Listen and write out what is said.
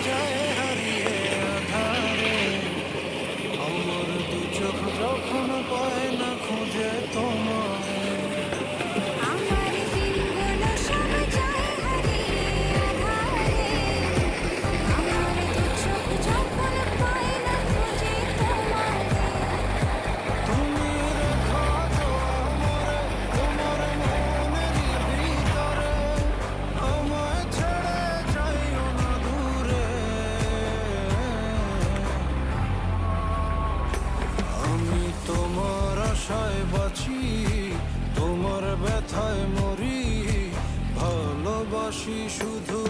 যায় হারিয়ে আধারে। আমার দু চোখ যখন পায় না খুঁজে তোমায়। আমার দিনগুলো সব যায় হারিয়ে আঁধারে। আমার দু চোখ যখন পায় না খুঁজে তোমারে। তুমি রেখো তো আমারে তোমার মনেরই ভিতরে, আমায় ছেড়ে যাইও না দূরে। আমি তোমার আশায় বাঁচি, তোমার ব্যথায় মরি, ভালোবাসি শুধু